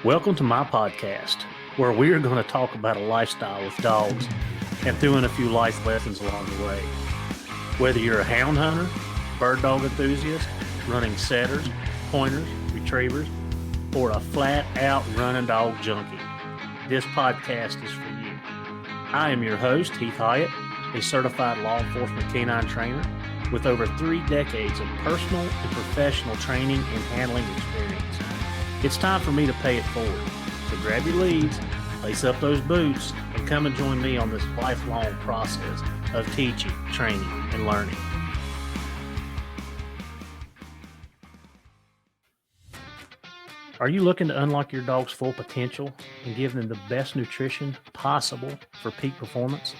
Welcome to my podcast, where we are going to talk about a lifestyle with dogs and throw in a few life lessons along the way. Whether you're a hound hunter, bird dog enthusiast, running setters, pointers, retrievers, or a flat-out running dog junkie, this podcast is for you. I am your host, Heath Hyatt, a certified law enforcement canine trainer with over 3 decades of personal and professional training and handling experience. It's time for me to pay it forward. So grab your leads, lace up those boots, and come and join me on this lifelong process of teaching, training, and learning. Are you looking to unlock your dog's full potential and give them the best nutrition possible for peak performance?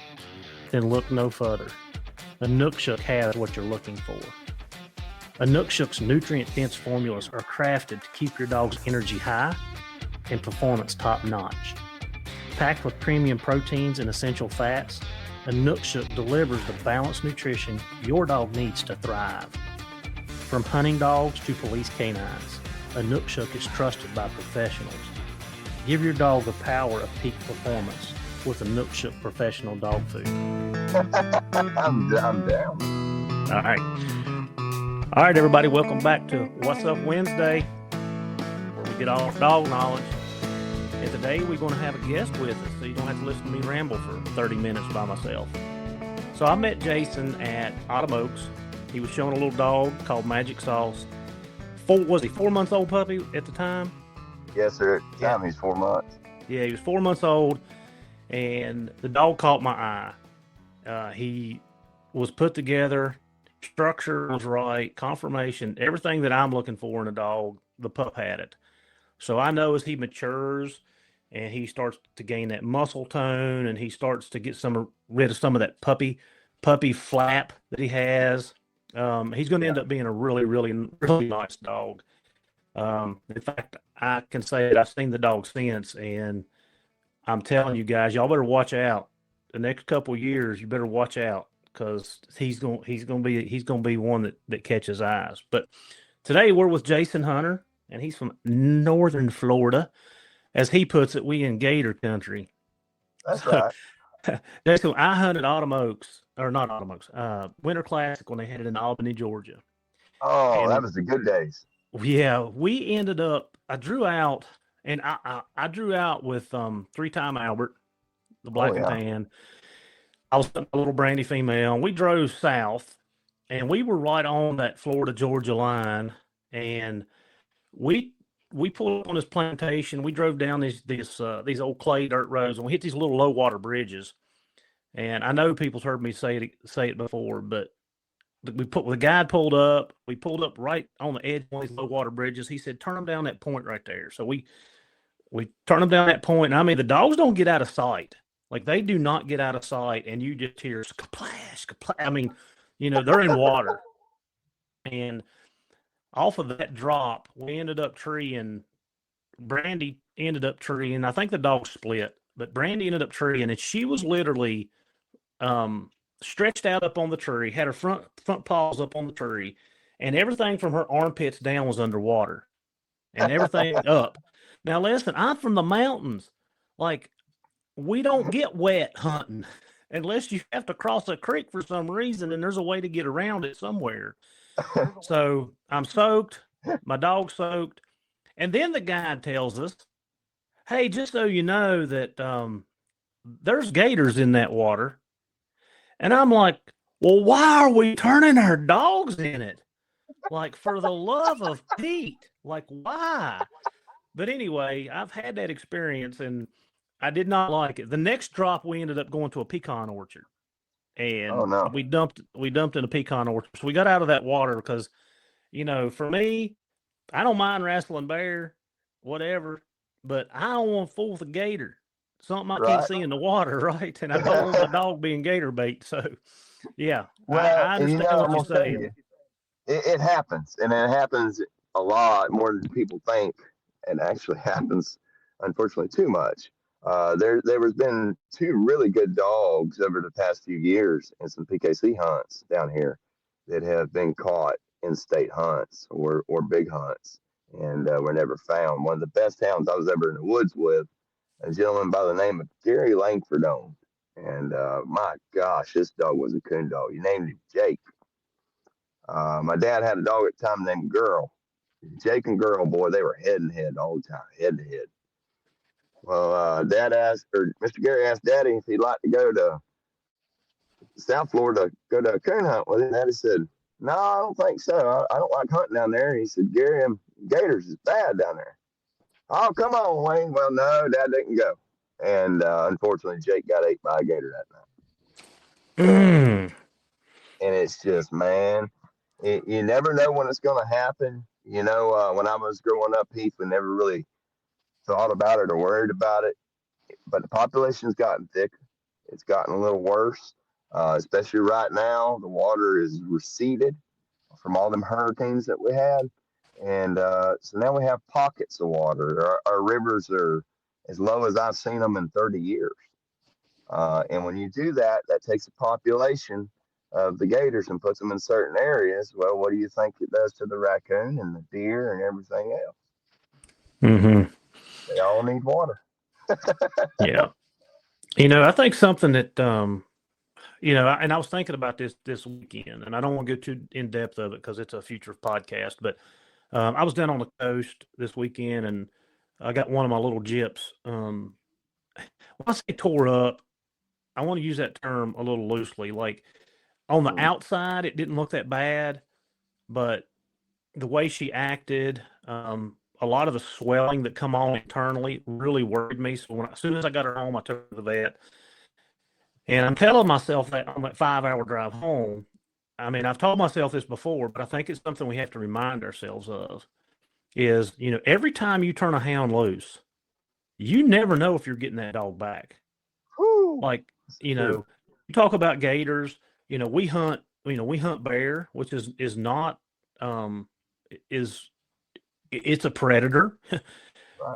Then look no further. Inukshuk has what you're looking for. Inukshuk's nutrient-dense formulas are crafted to keep your dog's energy high and performance top-notch. Packed with premium proteins and essential fats, Inukshuk delivers the balanced nutrition your dog needs to thrive. From hunting dogs to police canines, Inukshuk is trusted by professionals. Give your dog the power of peak performance with Inukshuk professional dog food. I'm down. All right, everybody, welcome back to What's Up Wednesday, where we get all our dog knowledge. And today we're going to have a guest with us, so you don't have to listen to me ramble for 30 minutes by myself. So I met Jason at Autumn Oaks. He was showing a little dog called Magic Sauce. 4-month-old puppy at the time? Yes, sir. At the time, he's 4 months. Yeah, he was 4 months old, and the dog caught my eye. He was put together. Structure was right, conformation, everything that I'm looking for in a dog, the pup had it. So I know as he matures and he starts to gain that muscle tone and he starts to get rid of some of that puppy flap that he has, he's going to end up being a really, really, really nice dog. In fact, I can say that I've seen the dog since, and I'm telling you guys, y'all better watch out. The next couple of years, you better watch out, because he's gonna be one that catches eyes. But today we're with Jason Hunter, and he's from northern Florida. As he puts it, we in Gator country. That's right. Jason, I hunted Winter Classic when they had it in Albany, Georgia. Oh, and that was the good days. Yeah, we ended up. I drew out, and I drew out with 3-time Albert, the black and tan. I was a little brandy female, and we drove south, and we were right on that Florida-Georgia line, and we pulled up on this plantation. We drove down these old clay dirt roads, and we hit these little low-water bridges. And I know people's heard me say it before, but the guide pulled up. We pulled up right on the edge of one of these low-water bridges. He said, "Turn them down that point right there." So we turned them down that point, and I mean, the dogs don't get out of sight. Like, they do not get out of sight, and you just hear splash, splash. I mean, they're in water. And off of that drop, we ended up treeing. Brandy ended up treeing. I think the dog split, but Brandy ended up treeing, and she was literally stretched out up on the tree, had her front paws up on the tree, and everything from her armpits down was underwater, and everything up. Now, listen, I'm from the mountains. Like, we don't get wet hunting unless you have to cross a creek for some reason, and there's a way to get around it somewhere. So I'm soaked, my dog's soaked, and then the guide tells us, "Hey, just so you know that there's gators in that water." And I'm like, "Well, why are we turning our dogs in it? Like, for the love of Pete, like, why?" But anyway, I've had that experience, and I did not like it. The next drop, we ended up going to a pecan orchard, and we dumped in a pecan orchard. So we got out of that water because, for me, I don't mind wrestling bear, whatever, but I don't want to fool with a gator. Something I can't see in the water, right? And I don't want my dog being gator bait. So, yeah, well, I understand what you're saying. It happens, and it happens a lot more than people think. It actually happens, unfortunately, too much. There has been 2 really good dogs over the past few years in some PKC hunts down here that have been caught in state hunts or big hunts. and were never found. One of the best hounds I was ever in the woods with, a gentleman by the name of Gary Langford owned. And my gosh, this dog was a coon dog. He named him Jake. My dad had a dog at the time named Girl. Jake and Girl, boy, they were head and head all the time, head to head. Well, Dad asked, or Mr. Gary asked Daddy if he'd like to go to South Florida, go to a coon hunt with him. Daddy said, "No, I don't think so. I don't like hunting down there." He said, "Gary, them gators is bad down there." "Oh, come on, Wayne." Well, no, Dad didn't go. And unfortunately, Jake got ate by a gator that night. And it's just, man, you never know when it's going to happen. You know, when I was growing up, Heath, we never really thought about it or worried about it. But the population's gotten thicker. It's gotten a little worse, especially right now. The water is receded from all them hurricanes that we had. And so now we have pockets of water. Our rivers are as low as I've seen them in 30 years. And when you do that, that takes a population of the gators and puts them in certain areas. Well, what do you think it does to the raccoon and the deer and everything else? Mm-hmm. They all need water. Yeah. You know, I think something that, you know, and I was thinking about this weekend, and I don't want to go too in depth of it because it's a future podcast, but I was down on the coast this weekend, and I got one of my little gyps. When I say tore up, I want to use that term a little loosely. Like on the outside, it didn't look that bad, but the way she acted, a lot of the swelling that come on internally really worried me. So as soon as I got her home, I took her to the vet. And I'm telling myself that on that 5-hour drive home, I mean, I've told myself this before, but I think it's something we have to remind ourselves of is, you know, every time you turn a hound loose, you never know if you're getting that dog back. Whew. Like, you know, you talk about gators, you know, we hunt bear, which is not, it's a predator. Right.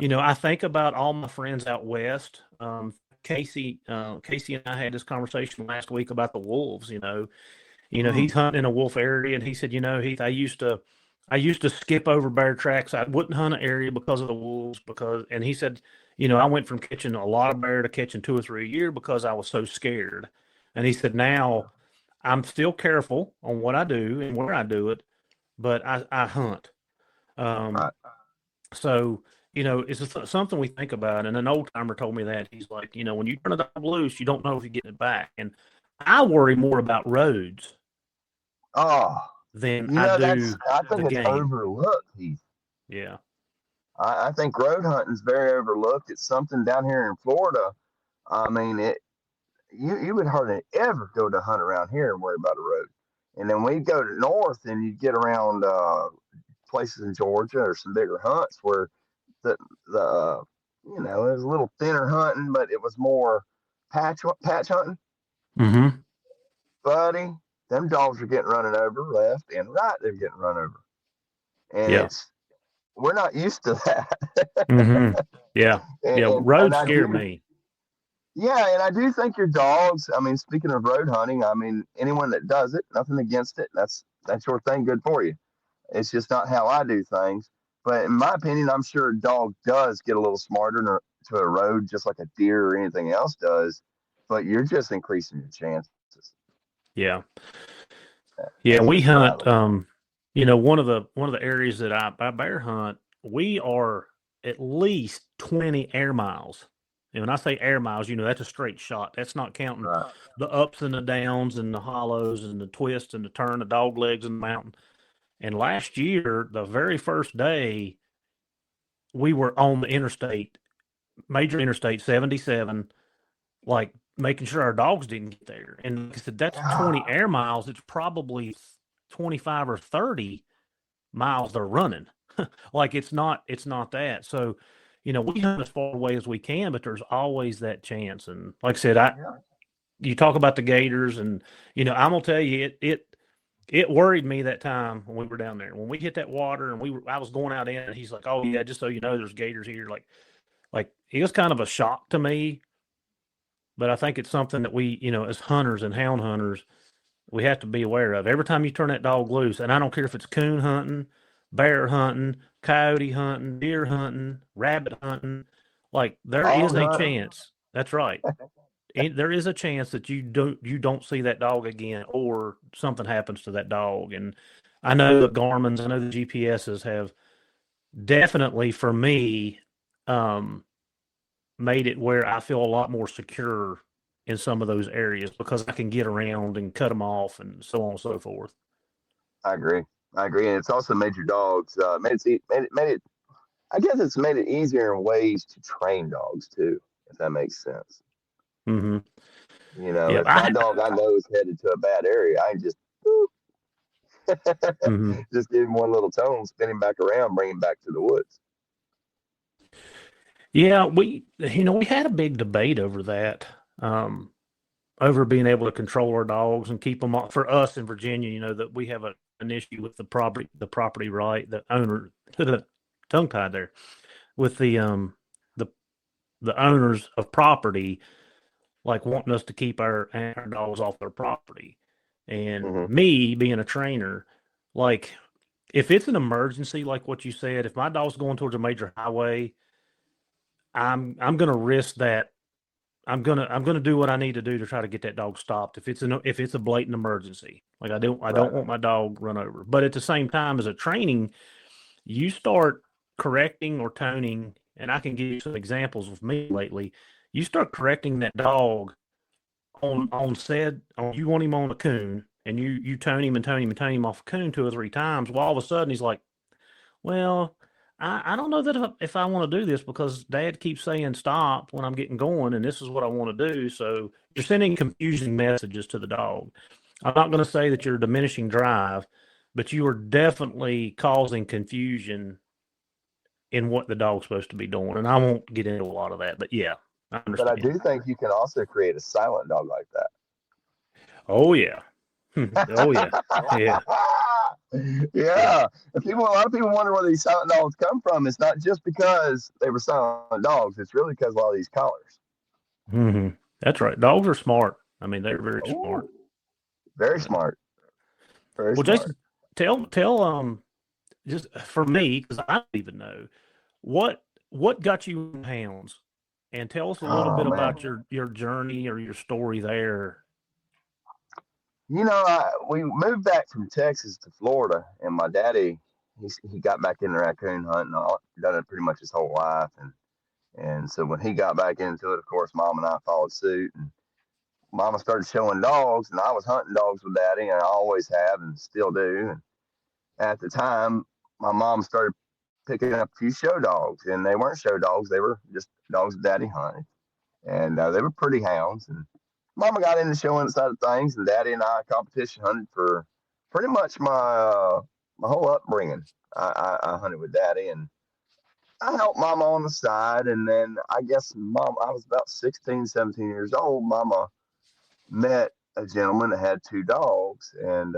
You know, I think about all my friends out west. Casey and I had this conversation last week about the wolves. You know, he's hunting in a wolf area, and he said, you know, Heath, I used to skip over bear tracks. I wouldn't hunt an area because of the wolves. And he said, you know, I went from catching a lot of bear to catching 2 or 3 a year because I was so scared. And he said, now I'm still careful on what I do and where I do it, but I hunt. Right. So, you know, it's something we think about. And an old timer told me that. He's like, you know, when you turn a dog loose, you don't know if you're getting it back. And I worry more about roads than I do I think the it's game. overlooked, Heath. Yeah. I think road hunting is very overlooked. It's something down here in Florida. I mean, you would hardly ever go to hunt around here and worry about a road. And then we go to north and you get around places in Georgia or some bigger hunts where the you know, it was a little thinner hunting, but it was more patch hunting. Mm-hmm. Buddy, them dogs are getting running over left and right. They're getting run over, and we're not used to that. Mm-hmm. Yeah. Roads and scare me. Yeah, and I do think your dogs. I mean, speaking of road hunting, I mean, anyone that does it, nothing against it. That's your thing. Good for you. It's just not how I do things. But in my opinion, I'm sure a dog does get a little smarter to a road, just like a deer or anything else does. But you're just increasing your chances. Yeah. Yeah. We hunt. You know, one of the areas that I bear hunt, we are at least 20 air miles. And when I say air miles, you know, that's a straight shot. That's not counting the ups and the downs and the hollows and the twists and the turn, the dog legs and the mountain. And last year, the very first day, we were on the major interstate 77, like making sure our dogs didn't get there. And like I said, that's 20 air miles. It's probably 25 or 30 miles they're running. Like it's not that. So, you know, we hunt as far away as we can, but there's always that chance. And like I said, you talk about the gators, and you know, I'm gonna tell you, it worried me that time when we were down there. When we hit that water and I was going out in, and he's like, "Oh yeah, just so you know, there's gators here." Like it was kind of a shock to me. But I think it's something that we, you know, as hunters and hound hunters, we have to be aware of. Every time you turn that dog loose, and I don't care if it's coon hunting, bear hunting, coyote hunting, deer hunting, rabbit hunting. Like there is Hog a hunting. chance. That's right. There is a chance that you don't see that dog again, or something happens to that dog. And I know the Garmin's, I know the GPSs have definitely, for me, um, made it where I feel a lot more secure in some of those areas because I can get around and cut them off and so on and so forth. I agree. I agree, and it's also made your dogs made it. I guess it's made it easier in ways to train dogs too, if that makes sense. Hmm. Yeah, If my dog I know is headed to a bad area, I can just mhm. just give him one little tone, spin him back around, bring him back to the woods. Yeah, we had a big debate over that, over being able to control our dogs and keep them on. For us in Virginia, that we have an issue with the property right, the owner, tongue tied there, with the the owners of property like wanting us to keep our dogs off their property. And Hmm. me being a trainer, like if it's an emergency, like what you said, if my dog's going towards a major highway, I'm gonna risk that. I'm gonna do what I need to do to try to get that dog stopped if it's a blatant emergency. Like I don't Right. want my dog run over. But at the same time, as a training, you start correcting or toning, and I can give you some examples with me lately. You start correcting that dog on you want him on a coon, and you tone him and tone him and tone him off a coon 2 or 3 times. Well, all of a sudden he's like, well, I don't know that if I want to do this because Dad keeps saying stop when I'm getting going, and this is what I want to do. So you're sending confusing messages to the dog. I'm not going to say that you're diminishing drive, but you are definitely causing confusion in what the dog's supposed to be doing. And I won't get into a lot of that, but yeah, I But I understand. do think you can also create a silent dog like Oh yeah. Oh yeah. Yeah. that. Yeah. Yeah. A lot of people wonder where these silent dogs come from. It's not just because they were silent dogs. It's really because of all these collars. Hmm. That's right. Dogs are smart. I mean, they're very smart. Ooh, very Yeah. smart. Very Well, smart. Jason, tell just for me, because I don't even know what got you in hounds, and tell us a little Oh bit man. about your journey or your story there. We moved back from Texas to Florida, and my daddy, he got back into raccoon hunting. Done it pretty much his whole life, and so when he got back into it, of course, Mom and I followed suit. And Mama started showing dogs, and I was hunting dogs with Daddy, and I always have, and still do. And at the time, my mom started picking up a few show dogs, and they weren't show dogs; they were just dogs that Daddy hunted, and they were pretty hounds. And Mama got into showing side of things, and Daddy and I competition hunted for pretty much my whole upbringing. I hunted with Daddy, and I helped Mama on the side. And then I guess I was about 16, 17 years old. Mama met a gentleman that had two dogs, and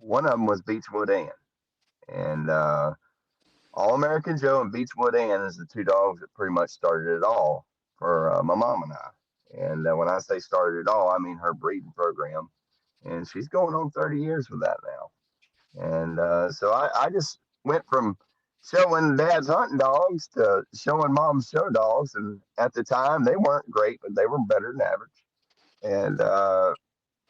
one of them was Beechwood Ann. And All American Joe and Beechwood Ann is the two dogs that pretty much started it all for my mom and I. And when I say started it all, I mean her breeding program. And she's going on 30 years with that now. And so I just went from showing dad's hunting dogs to showing mom's show dogs. And at the time, they weren't great, but they were better than average. And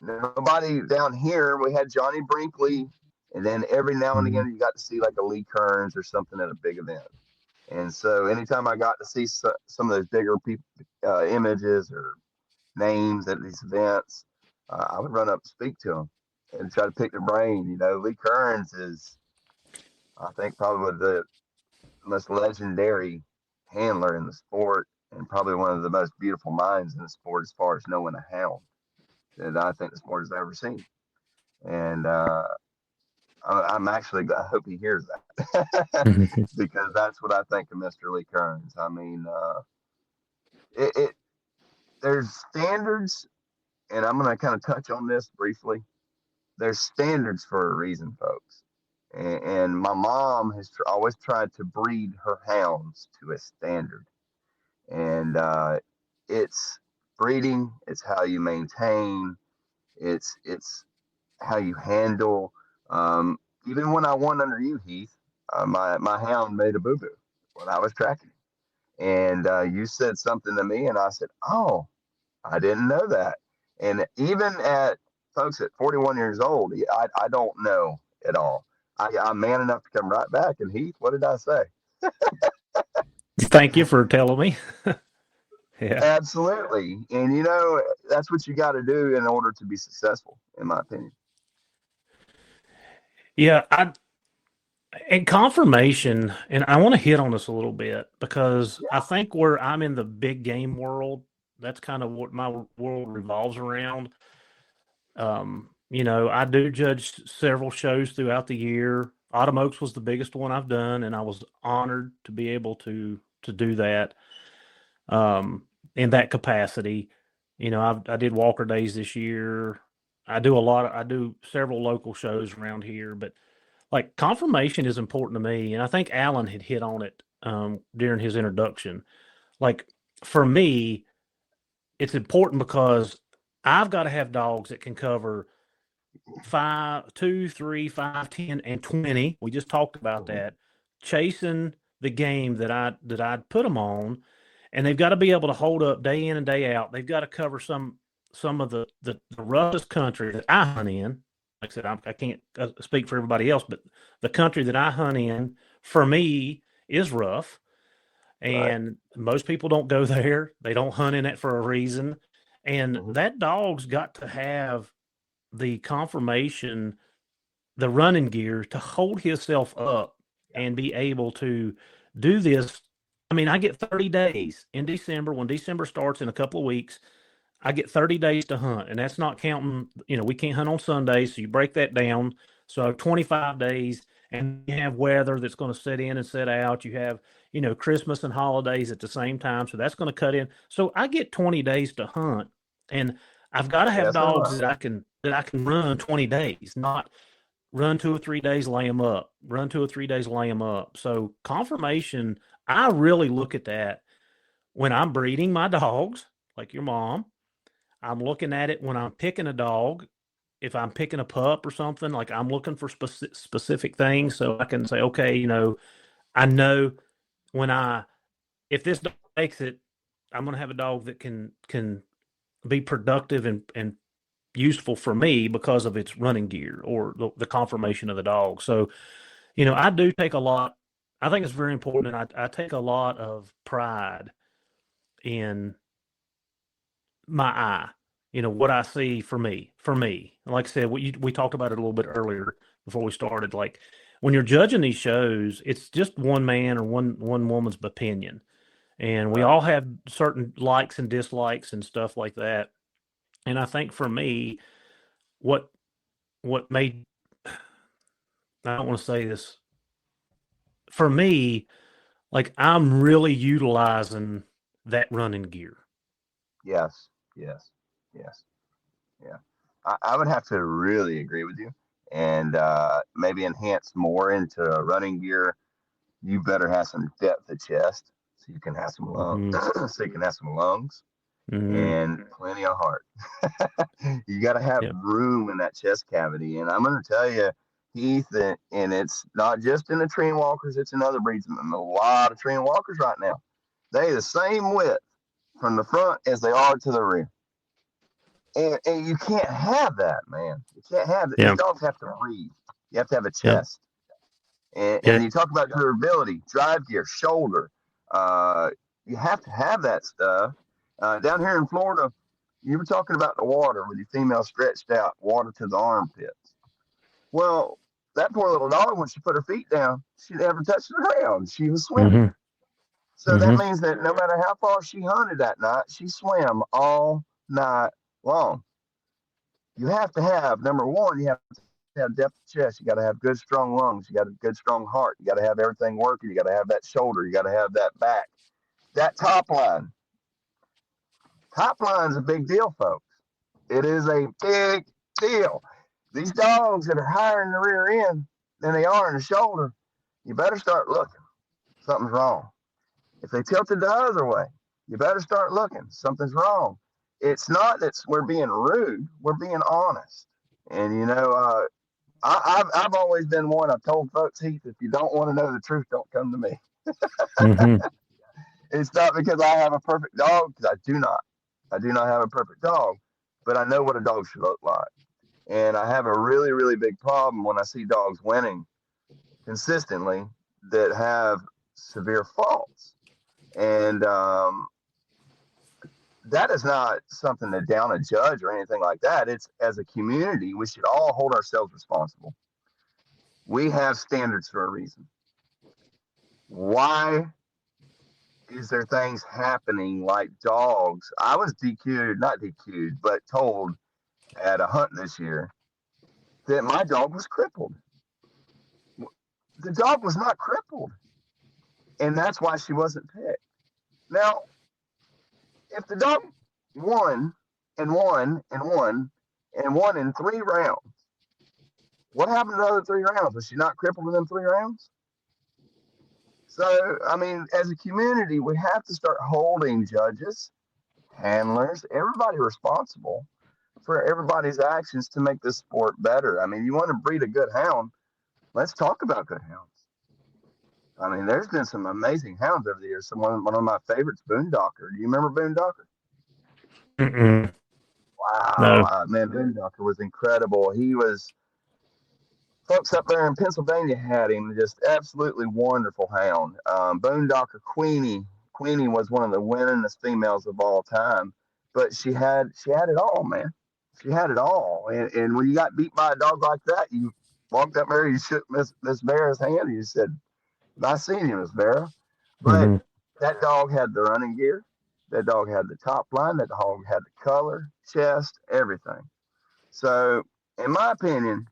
nobody down here. We had Johnny Brinkley, and then every now and Mhm. again you got to see like a Lee Kearns or something at a big event. And so anytime I got to see some of those bigger people, images or names at these events, I would run up and speak to them and try to pick their brain. Lee Kearns is, I think, probably the most legendary handler in the sport, and probably one of the most beautiful minds in the sport as far as knowing a hound that I think the sport has ever seen. And I'm actually, I hope he hears that because that's what I think of Mr. Lee Kearns. I mean, it there's standards, and I'm going to kind of touch on this briefly. There's standards for a reason, folks. And my mom has always tried to breed her hounds to a standard. And it's breeding, it's how you maintain, it's how you handle. Um, Even when I won under you, Heath, my hound made a boo boo when I was tracking, and you said something to me, and I said, "Oh, I didn't know that." And even at folks at 41 years old, I don't know at all. I'm man enough to come right back. And Heath, what did I say? Thank you for telling me. Yeah. Absolutely. And that's what you got to do in order to be successful, in my opinion. Yeah. And confirmation, and I want to hit on this a little bit because I think where I'm in the big game world, that's kind of what my world revolves around. I do judge several shows throughout the year. Autumn Oaks was the biggest one I've done, and I was honored to be able to do that in that capacity. I did Walker Days this year. I do several local shows around here, but like confirmation is important to me, and I think Alan had hit on it during his introduction. Like for me, it's important because I've got to have dogs that can cover 5, 2, 3, 5, 10, and 20. We just talked about that. Chasing the game that I'd put them on, and they've got to be able to hold up day in and day out. They've got to cover some of the roughest country that I hunt in. Like I said, I can't speak for everybody else, but the country that I hunt in for me is rough, and most people don't go there. They don't hunt in it for a reason, and that dog's got to have the confirmation, the running gear to hold himself up and be able to do this. I mean, I get 30 days in December. When December starts in a couple of weeks, I get 30 days to hunt, and that's not counting, we can't hunt on Sundays, so you break that down. So 25 days, and you have weather that's going to set in and set out. You have, Christmas and holidays at the same time, so that's going to cut in. So I get 20 days to hunt, and I've got to have dogs that I can run 20 days, not run 2 or 3 days, lay them up, run 2 or 3 days, lay them up. So confirmation, I really look at that when I'm breeding my dogs, like your mom. I'm looking at it when I'm picking a dog. If I'm picking a pup or something, like I'm looking for specific things so I can say, okay, I know if this dog makes it, I'm going to have a dog that can be productive and useful for me because of its running gear or the confirmation of the dog. So, I do take a lot. I think it's very important, and I take a lot of pride in my eye. What I see for me. Like I said, we talked about it a little bit earlier before we started. Like when you're judging these shows, it's just one man or one woman's opinion, and we all have certain likes and dislikes and stuff like that. And I think for me, what made, I don't want to say this, for me, like I'm really utilizing that running gear. Yes. Yeah. I would have to really agree with you, and maybe enhance more into running gear. You better have some depth of chest, so you can have some lungs, so you can have some lungs, and plenty of heart. You got to have room in that chest cavity, and I'm going to tell you, Heath, and it's not just in the tree walkers; it's in other breeds. And a lot of tree walkers right now, they the same width from the front as they are to the rear. And you can't have that, man. You can't have that. These dogs have to breathe. You have to have a chest. And you talk about durability, drive gear, shoulder. You have to have that stuff. Down here in Florida, you were talking about the water with your female stretched out, water to the armpits. Well, that poor little dog, when she put her feet down, she never touched the ground. She was swimming. So that means that no matter how far she hunted that night, she swam all night long. You have to have, number one, you have to have depth of chest. You got to have good, strong lungs. You got a good, strong heart. You got to have everything working. You got to have that shoulder. You got to have that back. That top line. Top line's a big deal, folks. It is a big deal. These dogs that are higher in the rear end than they are in the shoulder, you better start looking. Something's wrong. If they tilted the other way, you better start looking. Something's wrong. It's not that we're being rude. We're being honest. And, I've always been one. I've told folks, Heath, if you don't want to know the truth, don't come to me. Mm-hmm. It's not because I have a perfect dog, because I do not. I do not have a perfect dog, but I know what a dog should look like. And I have a really, really big problem when I see dogs winning consistently that have severe faults. And that is not something to down a judge or anything like that. It's as a community, we should all hold ourselves responsible. We have standards for a reason. Why is there things happening like dogs? I was DQ'd, not DQ'd, but told at a hunt this year that my dog was crippled. The dog was not crippled, and that's why she wasn't picked. Now, if the dog won and won and won and won in 3 rounds, what happened to the other 3 rounds? Was she not crippled in them 3 rounds? So, I mean, as a community, we have to start holding judges, handlers, everybody responsible for everybody's actions to make this sport better. I mean, you want to breed a good hound, let's talk about good hounds. I mean, there's been some amazing hounds over the years. One of my favorites, Boondocker. Do you remember Boondocker? Mm-mm. Wow, No. man, Boondocker was incredible. He was, folks up there in Pennsylvania had him, just absolutely wonderful hound. Boondocker Queenie was one of the winningest females of all time, but she had it all, man. She had it all, and when you got beat by a dog like that, you walked up there, you shook Miss Vera's hand, and you said, "I seen you, Miss Vera." But Mm-hmm. that dog had the running gear. That dog had the top line. That dog had the color, chest, everything. So, in my opinion,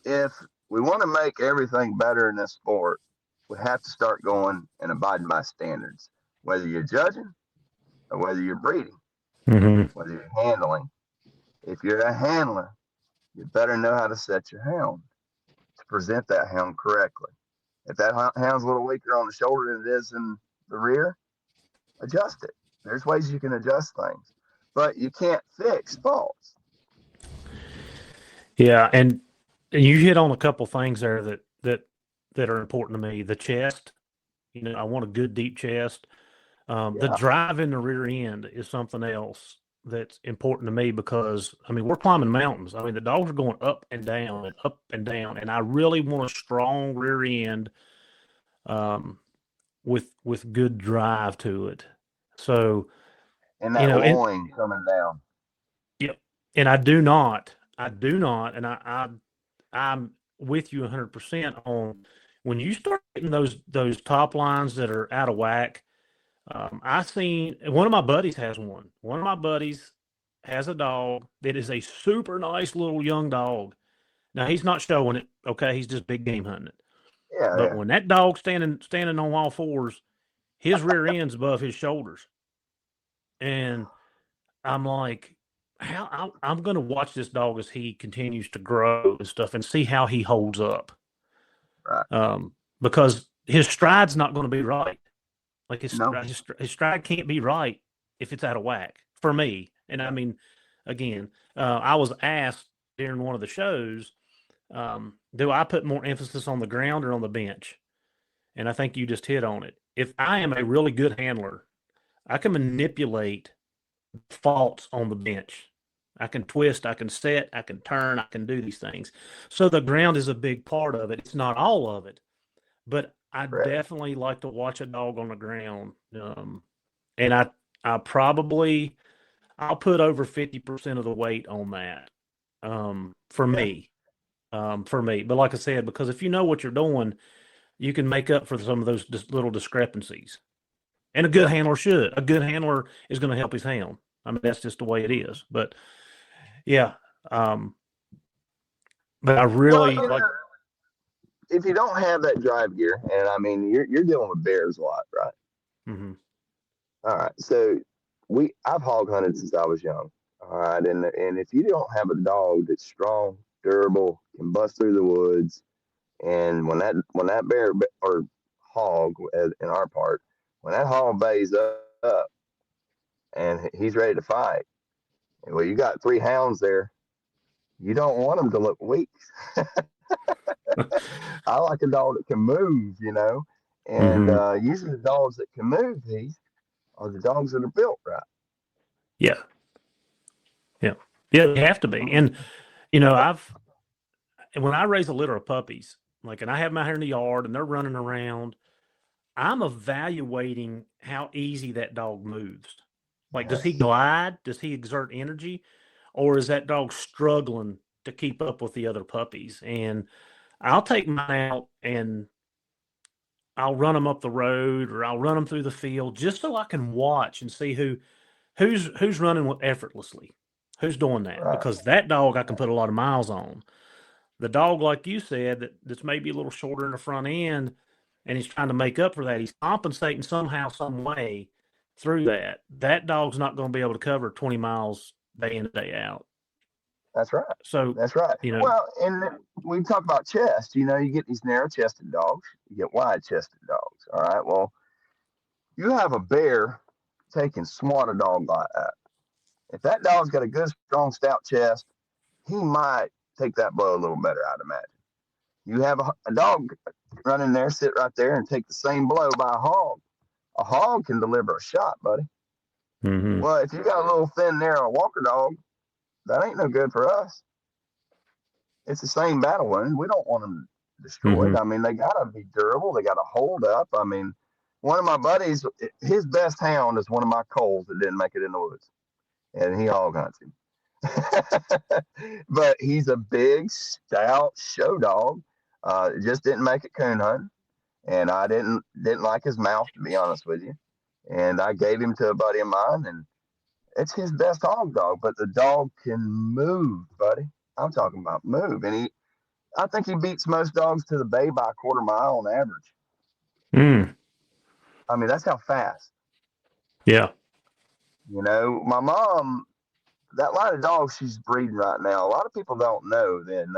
if we want to make everything better in this sport, we have to start going and abiding by standards, whether you're judging or whether you're breeding, Mm-hmm. whether you're handling. If you're a handler, you better know how to set your hound to present that hound correctly. If that hound's a little weaker on the shoulder than it is in the rear, adjust it. There's ways you can adjust things, but you can't fix faults. Yeah, and you hit on a couple things there that are important to me. The chest, I want a good deep chest. The Yeah, drive in the rear end is something else that's important to me because I mean we're climbing mountains. I mean the dogs are going up and down, and I really want a strong rear end um, with good drive to it. So and that and loin coming down. yeah, and I do not, and I'm with you 100% on when you start getting those top lines that are out of whack. I seen one of my buddies has one. One of my buddies has a dog that is a super nice little young dog. Now he's not showing it, okay? He's just big game hunting it. Yeah, But yeah, when that dog's standing on all fours, his rear end's above his shoulders, and I'm like, how I'm going to watch this dog as he continues to grow and stuff, and see how he holds up. right. Because his stride's not going to be right. Like No, his stride can't be right if it's out of whack for me. And I mean, again, I was asked during one of the shows, do I put more emphasis on the ground or on the bench? And I think you just hit on it. If I am a really good handler, I can manipulate faults on the bench. I can twist, I can set, I can turn, I can do these things. So the ground is a big part of it. It's not all of it, but I correct. definitely like to watch a dog on the ground. And I probably I'll put over 50% of the weight on that. For Yeah, me. For me. But like I said, because if you know what you're doing, you can make up for some of those little discrepancies. And a good yeah. handler should. A good handler is going to help his hound. I mean, that's just the way it is. But yeah. Um, but I Well, really like. if you don't have that drive gear, and I mean, you're dealing with bears a lot, right? Mm-hmm. All right. So I've hog hunted since I was young. All right, and if you don't have a dog that's strong, durable, can bust through the woods, and when that bear or hog in our part, when that hog bays up and he's ready to fight, well, you got 3 hounds there. You don't want them to look weak. I like a dog that can move, and Mm-hmm. usually the dogs that can move these are the dogs that are built right. Yeah. Yeah. Yeah. They have to be. And, when I raise a litter of puppies, like, and I have them out here in the yard and they're running around, I'm evaluating how easy that dog moves. Like, does he Yes, glide? Does he exert energy? Or is that dog struggling to keep up with the other puppies? And I'll take mine out and I'll run them up the road or I'll run them through the field just so I can watch and see who's running effortlessly, who's doing that, right. because that dog I can put a lot of miles on. The dog, like you said, that's maybe a little shorter in the front end, and he's trying to make up for that. He's compensating somehow, some way through that. That dog's not going to be able to cover 20 miles day in and day out. That's right. So, That's right. you know, Well, and we talk about chest. You get these narrow chested dogs, you get wide chested dogs. All right. Well, you have a bear taking swat a dog like that. If that dog's got a good, strong, stout chest, he might take that blow a little better, I'd imagine. You have a dog run in there, sit right there, and take the same blow by a hog. A hog can deliver a shot, buddy. mm-hmm, Well, if you got a little thin, narrow walker dog, that ain't no good for us. It's the same battle wound. We don't want them destroyed. mm-hmm. I mean, they got to be durable. They got to hold up. I mean, one of my buddies, his best hound is one of my coals that didn't make it in the woods, and he hog hunts him. But he's a big, stout show dog. Just didn't make it coon hunting, and I didn't like his mouth, to be honest with you. And I gave him to a buddy of mine, and it's his best hog dog. But the dog can move, buddy. I'm talking about move, and I think he beats most dogs to the bay by a quarter mile on average. Mm, I mean, that's how fast. yeah. My mom, that line of dogs she's breeding right now, a lot of people don't know. Then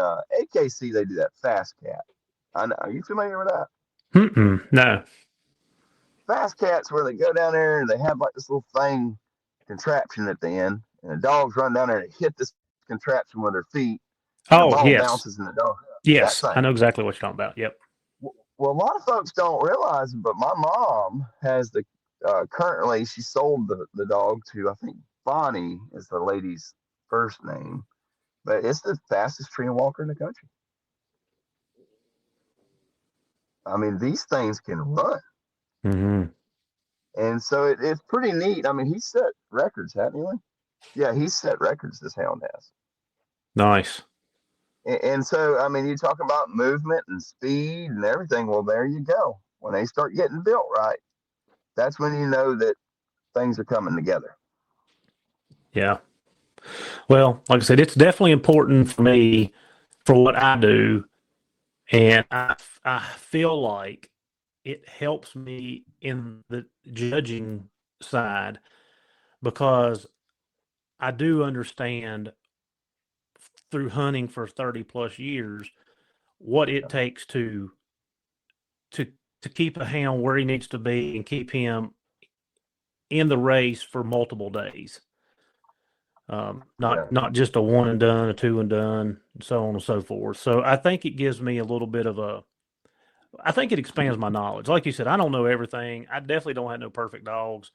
AKC, they do that fast cat. I know. Are you familiar with that? Mm-mm, no. Fast cats where they go down there and they have like this little thing, contraption at the end, and the dogs run down there and hit this contraption with their feet, and the Oh, ball yes. bounces in the dog. That Yes. I thing. know exactly what you're talking about. Yep. Well, a lot of folks don't realize, but my mom has currently she sold the dog to, I think Bonnie is the lady's first name, but it's the fastest tree walker in the country. I mean, these things can run, Mm-hmm. and so it's pretty neat. I mean, he's set records, hasn't he? Yeah, he's set records. This hound has. Nice. And so, I mean, you talk about movement and speed and everything. Well, there you go. When they start getting built right, that's when you know that things are coming together. Yeah. Well, like I said, it's definitely important for me for what I do. And I feel like it helps me in the judging side because I do understand through hunting for 30 plus years what it takes to to keep a hound where he needs to be and keep him in the race for multiple days. Yeah. Not just a one and done, a two and done, and so on and so forth. So I think it gives me a little bit of I think it expands my knowledge. Like you said, I don't know everything. I definitely don't have no perfect dogs,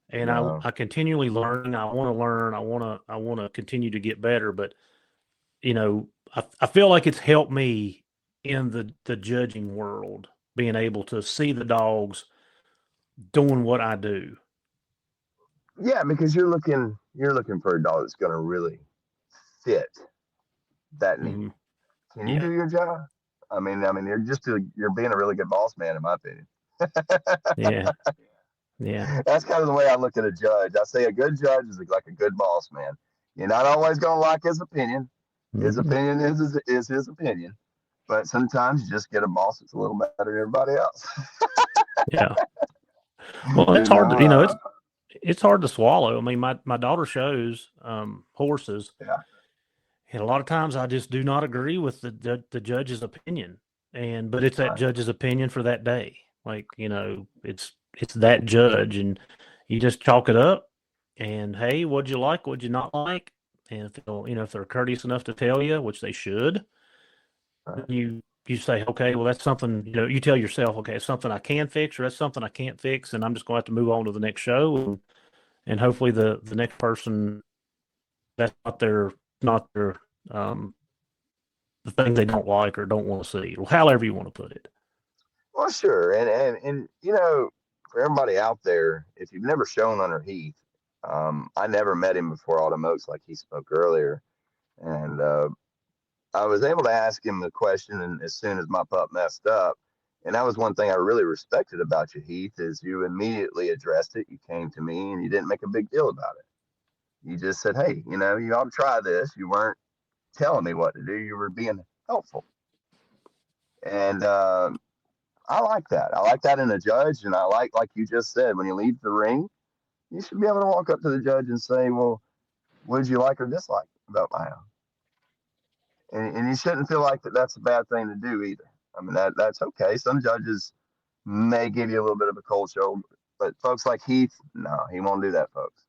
and No. I continually learn. I want to learn. I want to continue to get better. But I feel like it's helped me in the judging world, being able to see the dogs doing what I do. Yeah, because you're looking for a dog that's going to really fit that need. Hmm. Can you Yeah, do your job? I mean, you're being a really good boss man, in my opinion. yeah, yeah. That's kind of the way I look at a judge. I say a good judge is like a good boss man. You're not always going to like his opinion. His Hmm. opinion is his opinion. But sometimes you just get a boss that's a little better than everybody else. Yeah. Well, you it's hard know, to, it's hard to swallow. I mean, my daughter shows horses, yeah, and a lot of times I just do not agree with the judge's opinion. But it's that right. judge's opinion for that day. Like, it's that judge, and you just chalk it up. And hey, what'd you like? What'd you not like? And if they're courteous enough to tell you, which they should, Right. you say, okay, well, that's something, you tell yourself, okay, it's something I can fix, or that's something I can't fix, and I'm just going to have to move on to the next show, and hopefully the next person, that's not their the thing they don't like or don't want to see, or however you want to put it. Well, sure, and for everybody out there, if you've never shown under Heath, I never met him before Automokes, like he spoke earlier, and I was able to ask him the question, and as soon as my pup messed up, and that was one thing I really respected about you, Heath, is you immediately addressed it. You came to me, and you didn't make a big deal about it. You just said, "Hey, you ought to try this." You weren't telling me what to do. You were being helpful, and I like that. I like that in a judge, and I like you just said, when you leave the ring, you should be able to walk up to the judge and say, "Well, what did you like or dislike about my hound?" And you shouldn't feel like that's a bad thing to do either. I mean, that's okay. Some judges may give you a little bit of a cold shoulder, but folks like Heath, no, he won't do that, folks.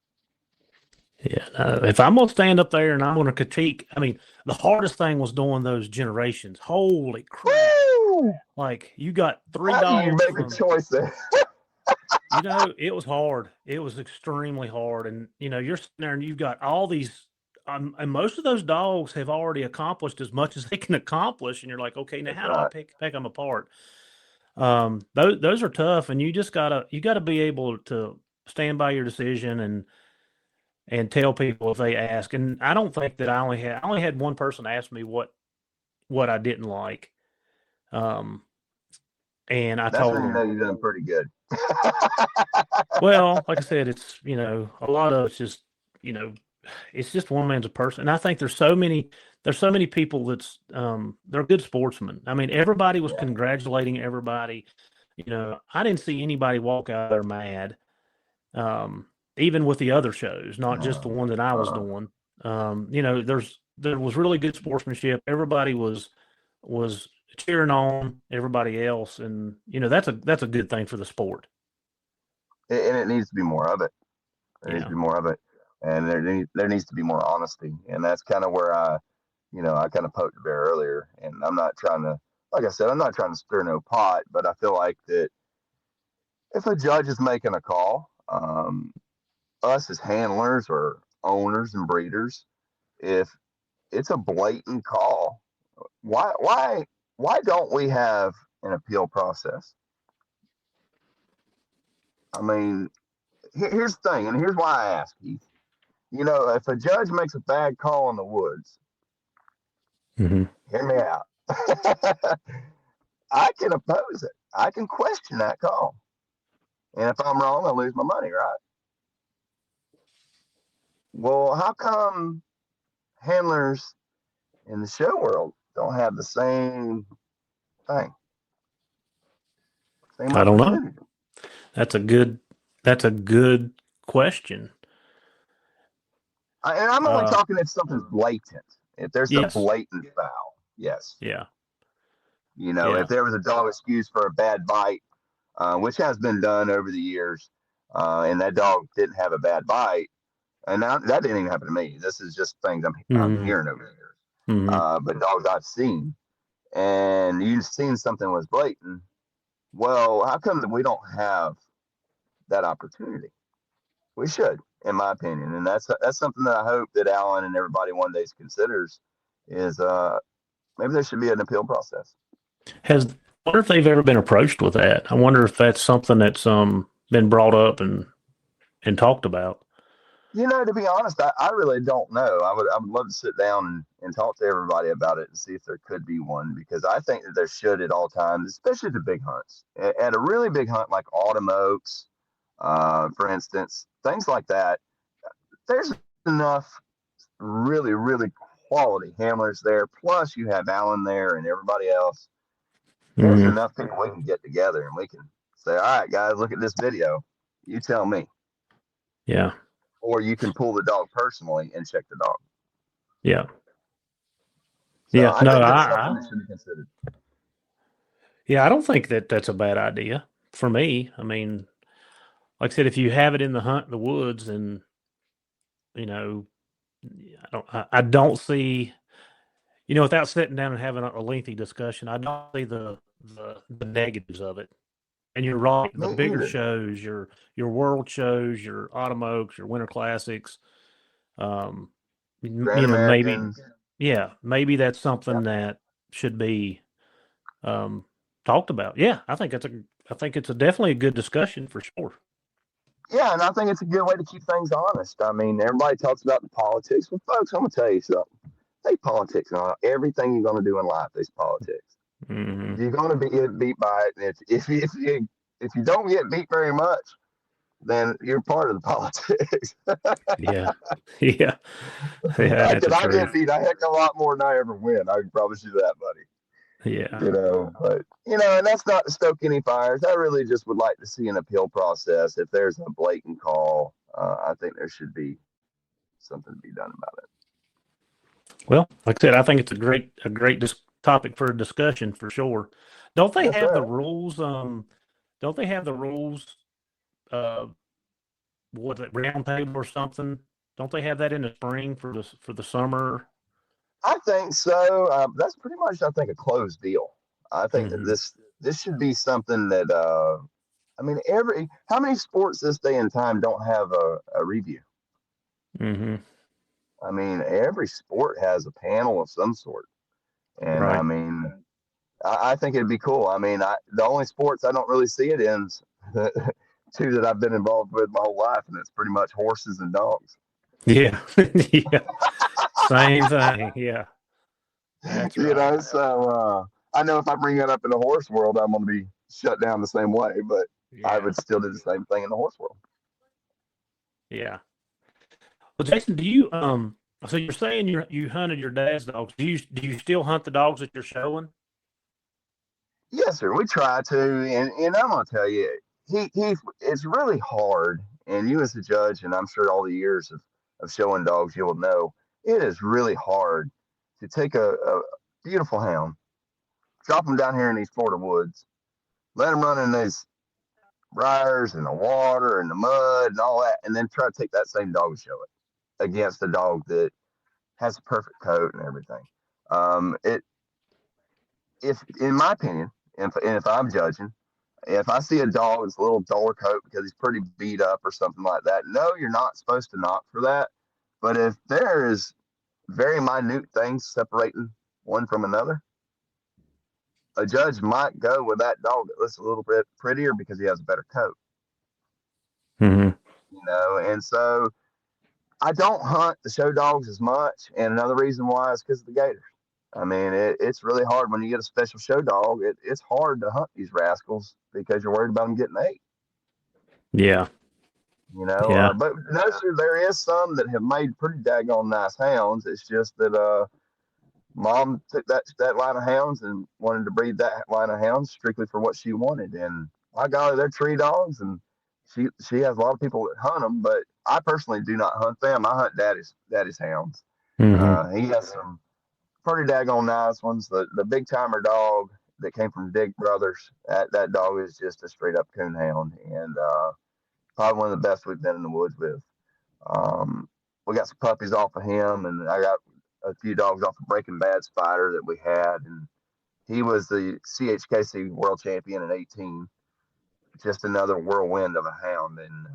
Yeah, no, if I'm gonna stand up there and I'm gonna critique, I mean, the hardest thing was doing those generations. Holy crap! Woo! Like, you got three How do you dogs make a choice there? it was hard. It was extremely hard, and you're sitting there and you've got all these, and most of those dogs have already accomplished as much as they can accomplish, and you're like, okay, now That's how do I right. pick them apart? Those are tough, and you gotta be able to stand by your decision and tell people if they ask. And I don't think that I only had one person ask me what I didn't like. Um, and I That's told when you know them, you've done pretty good. well, like I said, it's, a lot of it's just, you know, it's just one man's a person. And I think there's so many people they're good sportsmen. I mean, everybody was Yeah. congratulating everybody. I didn't see anybody walk out there mad. Even with the other shows, not just the one that I was Uh, doing. There was really good sportsmanship. Everybody was cheering on everybody else, and that's a good thing for the sport. and it needs to be more of it. There needs to Yeah. be more of it, and there needs to be more honesty, and that's kind of where I kind of poked the bear earlier, and I'm not trying to, like I said, I'm not trying to stir no pot, but I feel like that if a judge is making a call, us as handlers or owners and breeders, if it's a blatant call, why don't we have an appeal process? I mean, here's the thing, and here's why I ask you. If a judge makes a bad call in the woods, Mm-hmm. hear me out. I can oppose it. I can question that call. And if I'm wrong, I lose my money, right? Well, how come handlers in the show world don't have the same thing, same I don't know. opportunity? That's a good. That's a good question. And I'm only Uh, talking if something's blatant. If there's a yes. blatant foul, yes. Yeah. If Yeah. there was a dog excused for a bad bite, which has been done over the years, and that dog didn't have a bad bite, and that didn't even happen to me. This is just things I'm Mm-hmm. hearing over the years. Mm-hmm. But dogs I've seen, and you've seen something was blatant. Well, how come that we don't have that opportunity? We should, in my opinion, and that's something that I hope that Alan and everybody one day considers is maybe there should be an appeal process. I wonder if they've ever been approached with that. I wonder if that's something that's been brought up and talked about. To be honest, I really don't know. I would love to sit down and talk to everybody about it and see if there could be one, because I think that there should at all times, especially the big hunts. At a really big hunt like Autumn Oaks, for instance, things like that, there's enough really, really quality handlers there. Plus, you have Alan there and everybody else. There's Mm-hmm. enough people we can get together and we can say, all right, guys, look at this video. You tell me. Yeah. Or you can pull the dog personally and check the dog. Yeah. So Yeah. I No, think that's something that should be considered. yeah, I don't think that that's a bad idea for me. I mean, like I said, if you have it in the woods, and you know, I don't see, without sitting down and having a lengthy discussion, I don't see the negatives of it. And you're right. Me The bigger either. shows, your world shows, your Automokes, your Winter Classics, um, Grand maybe, Americans. yeah, maybe that's Yeah. something that should be um, talked about. Yeah, I think it's definitely a good discussion for sure. Yeah, and I think it's a good way to keep things honest. I mean, everybody talks about the politics. Well, folks, I'm gonna tell you something. They politics on everything you're gonna do in life. There's politics. Mm-hmm. You're gonna be get beat by it. And if you don't get beat very much, then you're part of the politics. Yeah, yeah, yeah. That's Because the I get truth. beat a heck of a lot more than I ever win. I can promise you that, buddy. Yeah. But and that's not to stoke any fires. I really just would like to see an appeal process. If there's a blatant call, I think there should be something to be done about it. Well, like I said, I think it's a great topic for a discussion for sure. Don't they That's have the right. rules? Don't they have the rules? Uh, was it round table or something? Don't they have that in the spring for the summer? I think so. That's pretty much, I think, a closed deal. I think that Mm-hmm. this should be something that I mean, how many sports this day and time don't have a review? Mm-hmm. I mean, every sport has a panel of some sort, and I Right. mean, I think it'd be cool. I mean, the only sports I don't really see it in two that I've been involved with my whole life, and it's pretty much horses and dogs. Yeah. Yeah. Same thing. Yeah. That's right. So I know if I bring that up in the horse world, I'm going to be shut down the same way, but I Yeah. would still do the same thing in the horse world. Yeah. Well, Jason, do you so you're saying you hunted your dad's dogs. Do you still hunt the dogs that you're showing? Yes, sir. We try to, and I'm going to tell you, it's really hard. And you as a judge, and I'm sure all the years of showing dogs, you will know it is really hard to take a beautiful hound, drop them down here in these Florida woods, let them run in these briars and the water and the mud and all that, and then try to take that same dog and show it against a dog that has a perfect coat and everything. It, if in my opinion, if I'm judging, if I see a dog that's a little duller coat because he's pretty beat up or something like that, no, you're not supposed to knock for that. But if there is very minute things separating one from another, a judge might go with that dog that looks a little bit prettier because he has a better coat. Mm-hmm. And so I don't hunt the show dogs as much, and another reason why is because of the gators. I mean, it's really hard when you get a special show dog. It's hard to hunt these rascals because you're worried about them getting ate. Yeah. Yeah. But no, sir, there is some that have made pretty daggone nice hounds. It's just that mom took that line of hounds and wanted to breed that line of hounds strictly for what she wanted. And my golly, they're tree dogs, and she has a lot of people that hunt them. But I personally do not hunt them. I hunt daddy's hounds. Mm-hmm. He has some pretty daggone nice ones. The big timer dog that came from Dig Brothers, that dog is just a straight up coon hound, and probably one of the best we've been in the woods with. Um, we got some puppies off of him, and I got a few dogs off of Breaking Bad Spider that we had, and he was the CHKC world champion in 18. Just another whirlwind of a hound, and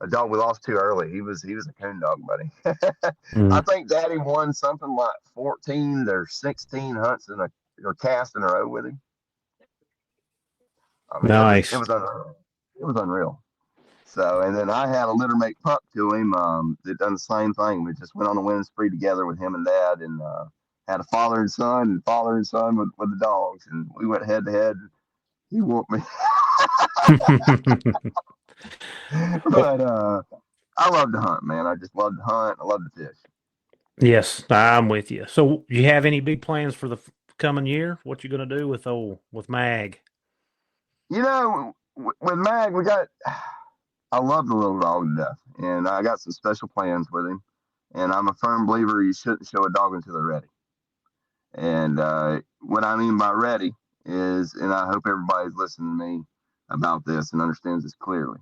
a dog we lost too early. He was a coon dog, buddy. I Mm. think Daddy won something like 14 or 16 hunts or casts in a row with him. I mean, it Nice. was unreal. It was unreal. So, and then I had a litter mate pup to him that done the same thing. We just went on a winning spree together with him and Dad, and had a father and son with the dogs, and we went head to head. He whooped me, Well, but I love to hunt, man. I just love to hunt. I love to fish. yes, I'm with you. So, you have any big plans for the coming year? What you going to do with Mag? With Mag, we got. I love the little dog to death, and I got some special plans with him. And I'm a firm believer you shouldn't show a dog until they're ready. And what I mean by ready is, and I hope everybody's listening to me about this and understands this clearly.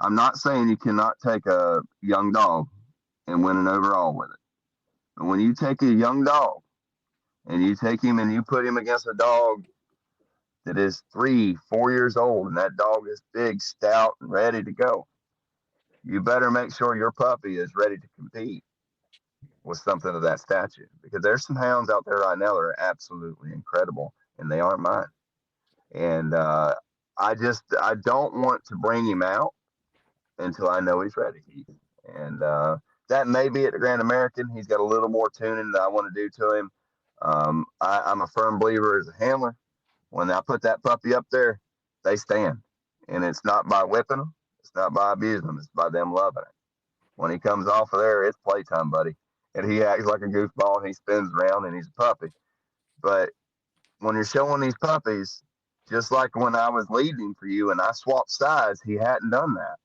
I'm not saying you cannot take a young dog and win an overall with it. But when you take a young dog and you take him and you put him against a dog that is 3, 4 years old, and that dog is big, stout, and ready to go, you better make sure your puppy is ready to compete with something of that stature, because there's some hounds out there right now that are absolutely incredible, and they aren't mine. And I don't want to bring him out until I know he's ready. And that may be at the Grand American. He's got a little more tuning that I want to do to him. I'm a firm believer as a handler. When I put that puppy up there, they stand. And it's not by whipping them. It's not by abusing them. It's by them loving it. When he comes off of there, it's playtime, buddy. And he acts like a goofball, and he spins around, and he's a puppy. But when you're showing these puppies, just like when I was leading for you and I swapped sides, he hadn't done that.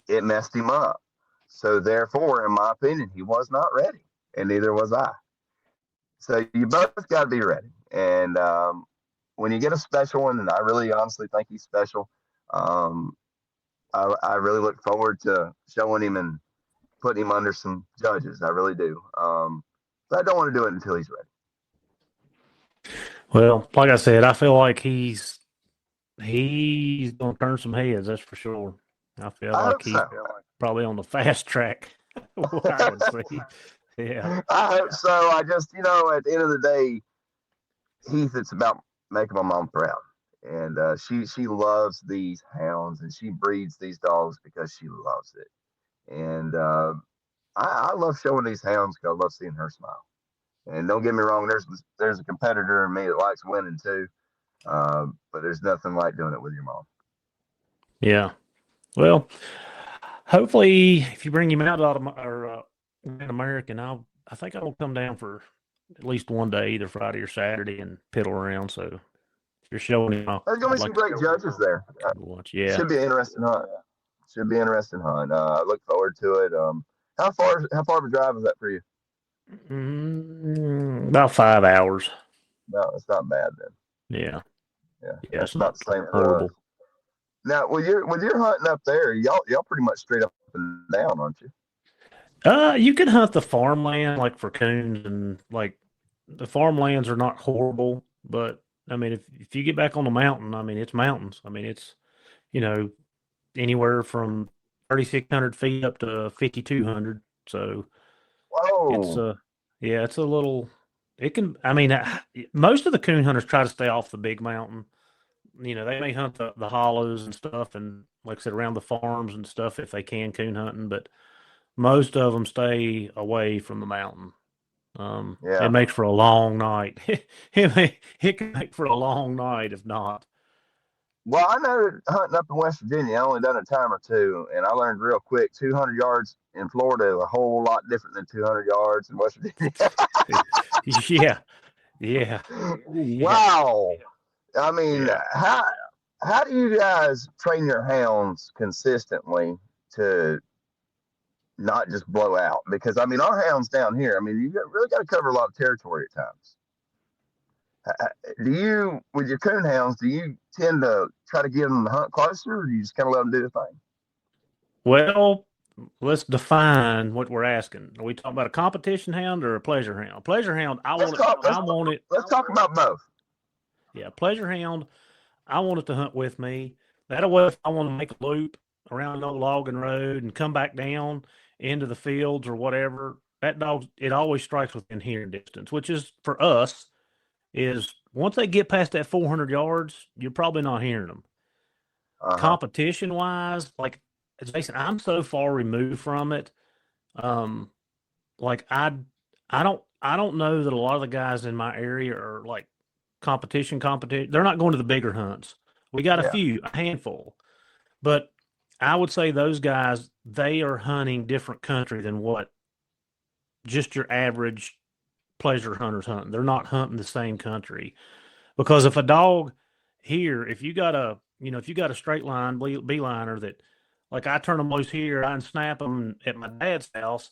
It messed him up. So therefore, in my opinion, he was not ready, and neither was I. So you both got to be ready. And when you get a special one, and I really honestly think he's special, I really look forward to showing him and putting him under some judges. I really do. But I don't want to do it until he's ready. Well, like I said, I feel like he's going to turn some heads. That's for sure. I feel like he's probably on the fast track. I would say. Yeah. I hope so. I just, at the end of the day, Heath, it's about making my mom proud. And she loves these hounds, and she breeds these dogs because she loves it. And I love showing these hounds because I love seeing her smile. And don't get me wrong, there's a competitor in me that likes winning too. But there's nothing like doing it with your mom. Yeah. Well, hopefully, if you bring him out Grand American, I think I'll come down for at least one day, either Friday or Saturday, and piddle around. So if you're showing him, there's gonna be some great judges there. Yeah, should be an interesting hunt. I look forward to it. How far of a drive is that for you? About 5 hours. No, it's not bad then. Yeah. It's not the same for us. Now, with your hunting up there, y'all pretty much straight up and down, aren't you? You can hunt the farmland like for coons, and like the farmlands are not horrible, but I mean, if you get back on the mountain, I mean, it's mountains. I mean, it's anywhere from 3,600 feet up to 5,200. So whoa, it's a little. It can. I mean, most of the coon hunters try to stay off the big mountain. They may hunt the hollows and stuff, and like I said, around the farms and stuff if they can coon hunting, but most of them stay away from the mountain. It makes for a long night. It can make for a long night if not. Well, I know hunting up in West Virginia, I only done a time or two, and I learned real quick 200 yards in Florida is a whole lot different than 200 yards in West Virginia. Yeah. Wow. I mean, how do you guys train your hounds consistently to not just blow out? Because, I mean, our hounds down here, I mean, you really got to cover a lot of territory at times. With your coon hounds, do you tend to try to get them to hunt closer, or do you just kind of let them do the thing? Well, let's define what we're asking. Are we talking about a competition hound or a pleasure hound? Pleasure hound, Let's talk about both. Yeah, pleasure hound, I want it to hunt with me. That way, if I want to make a loop around an old logging road and come back down into the fields or whatever, that dog, it always strikes within hearing distance, which is, for us, is once they get past that 400 yards, you're probably not hearing them. Competition-wise, like Jason, I'm so far removed from it. Like I don't know that a lot of the guys in my area are like competition. They're not going to the bigger hunts. We got a handful, but I would say those guys, they are hunting different country than what just your average pleasure hunters hunting. They're not hunting the same country, because if a dog here, if you got a straight line beeliner that, like, I turn them loose here, I snap them at my dad's house,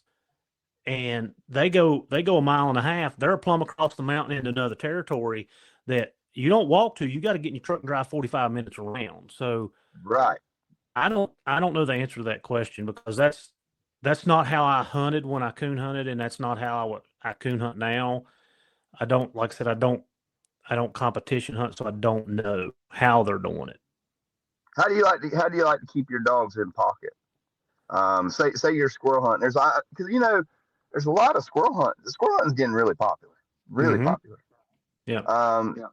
and they go a mile and a half, they're plumb across the mountain into another territory that you don't walk to. You got to get in your truck and drive 45 minutes around. So right. I don't know the answer to that question, because that's not how I hunted when I coon hunted, and that's not how I coon hunt now. I don't, like I said, I don't competition hunt, so I don't know how they're doing it. How do you like to keep your dogs in pocket? Say you're squirrel hunting. Because there's a lot of squirrel hunt. The squirrel hunting is getting really popular, really Mm-hmm. popular. Yeah. Yeah.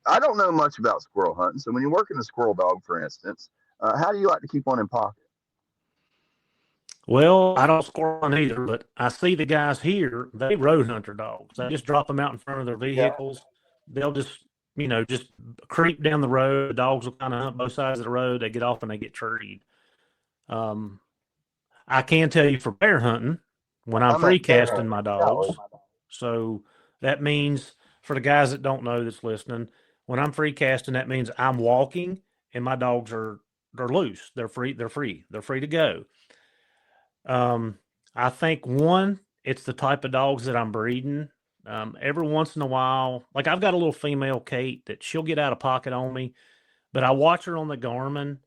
I don't know much about squirrel hunting. So when you're working a squirrel dog, for instance, how do you like to keep one in pocket? Well, I don't squirrel hunt either, but I see the guys here, they road hunter dogs. They just drop them out in front of their vehicles. They'll just, just creep down the road. The dogs will kind of hunt both sides of the road. They get off and they get treed. Um, I can tell you for bear hunting, when I'm free casting my dogs, so that means for the guys that don't know that's listening, when I'm free casting, that means I'm walking and my dogs they're loose. They're free. They're free. They're free to go. I think it's the type of dogs that I'm breeding. Every once in a while, like I've got a little female Kate that she'll get out of pocket on me, but I watch her on the Garmin,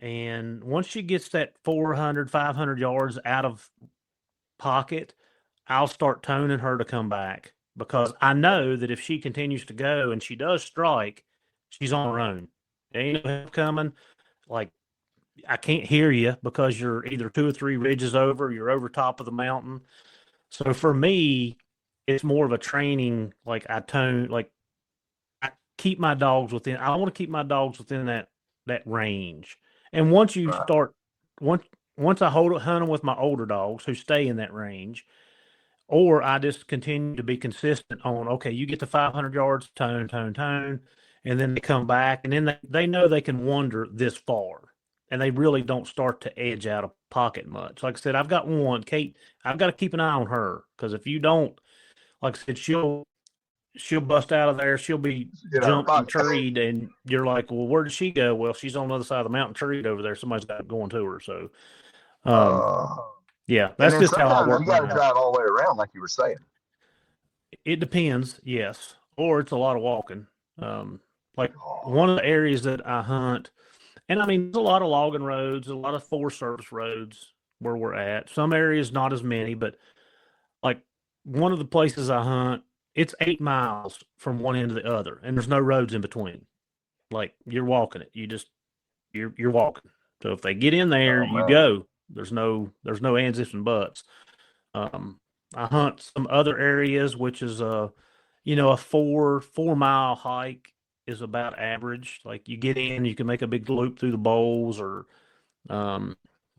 and once she gets that 400, 500 yards out of pocket, I'll start toning her to come back because I know that if she continues to go and she does strike, she's on her own. There ain't no help coming. Like, I can't hear you because you're either 2 or 3 ridges over, you're over top of the mountain. So for me, it's more of a training. Like I keep my dogs within. I want to keep my dogs within that range. And once you start, once I hunt them with my older dogs who stay in that range, or I just continue to be consistent on, okay, you get to 500 yards, tone, and then they come back, and then they know they can wander this far, and they really don't start to edge out of pocket much. Like I said, I've got one, Kate, I've got to keep an eye on her, because if you don't, like I said, she'll bust out of there, she'll be jumped and treed, and you're like, well, where did she go? Well, she's on the other side of the mountain, treed over there. Somebody's got going to her. So, yeah, that's just how I work. You got to drive all the way around, like you were saying. It depends, yes, or it's a lot of walking. Like one of the areas that I hunt, and I mean, there's a lot of logging roads, a lot of Forest Service roads where we're at. Some areas not as many, but like one of the places I hunt, it's 8 miles from one end to the other, and there's no roads in between. Like you're walking it, you're walking. So if they get in there, you go. There's no ands, ifs, and buts. I hunt some other areas, which is a 4 mile hike is about average. Like you get in, you can make a big loop through the bowls, or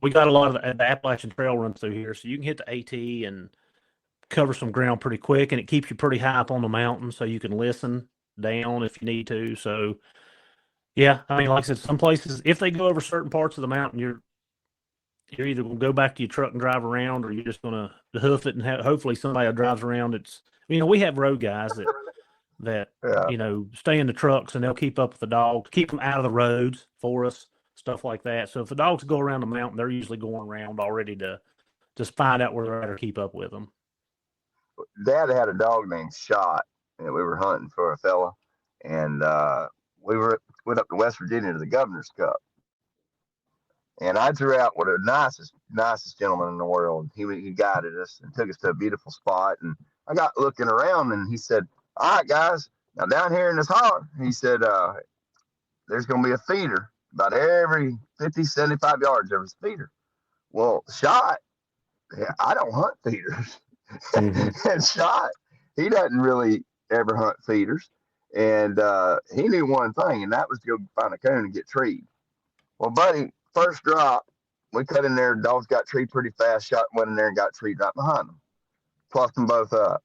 we got a lot of the Appalachian Trail runs through here, so you can hit the AT and cover some ground pretty quick, and it keeps you pretty high up on the mountain, so you can listen down if you need to. So yeah, I mean, like I said, some places, if they go over certain parts of the mountain, you're either going to go back to your truck and drive around, or you're just going to hoof it, and hopefully somebody drives around. It's, we have road guys that stay in the trucks, and they'll keep up with the dogs, keep them out of the roads for us, stuff like that. So if the dogs go around the mountain, they're usually going around already to just find out where they're at or keep up with them. Dad had a dog named Shot, and we were hunting for a fella, and we went up to West Virginia to the Governor's Cup. And I drew out with the nicest gentleman in the world. He guided us and took us to a beautiful spot. And I got looking around, and he said, all right, guys, now down here in this holler, he said, there's going to be a feeder about every 50, 75 yards. There was a feeder. Well, Shot, I don't hunt feeders. Mm-hmm. And Shot, he doesn't really ever hunt feeders. And he knew one thing, and that was to go find a coon and get treed. Well, buddy, first drop, we cut in there. Dogs got treed pretty fast. Shot went in there and got treed right behind them. Plucked them both up.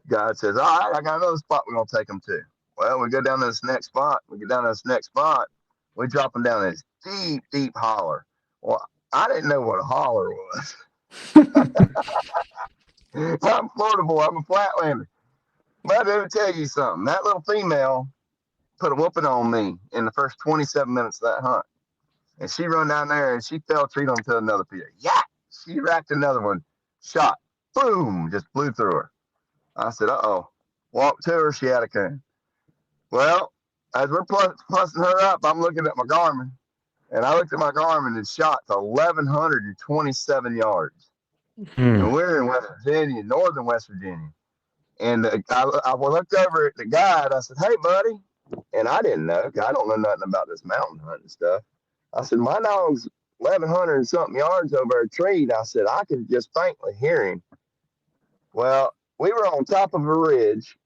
God says, all right, I got another spot we're going to take them to. Well, we go down to this next spot. We drop them down this deep, deep holler. Well, I didn't know what a holler was. I'm Florida boy. I'm a flatlander. But let me tell you something. That little female put a whooping on me in the first 27 minutes of that hunt. And she run down there and she fell treat onto another feeder. Yeah, she racked another one. Shot. Boom. Just blew through her. I said, uh-oh. Walked to her. She had a coon. Well, as we're plussing her up, I'm looking at my Garmin. And I looked at my Garmin and shot to 1,127 yards. And we're in West Virginia, northern West Virginia. And I looked over at the guide. I said, "Hey, buddy," and I didn't know. I don't know nothing about this mountain hunting stuff. I said, "My dog's 1,100 and something yards over a tree." And I said, "I could just faintly hear him." Well, we were on top of a ridge,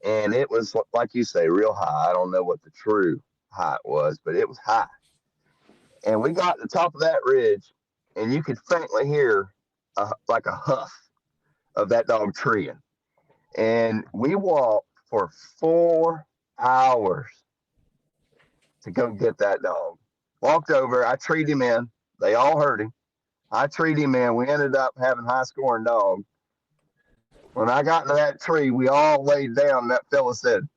and it was, like you say, real high. I don't know what the true height was, but it was high. And we got to the top of that ridge, and you could faintly hear like a huff of that dog treeing. And we walked for 4 hours to go get that dog. Walked over, I treed him in. They all heard him. I treed him in. We ended up having high scoring dog. When I got into that tree, we all laid down. That fella said,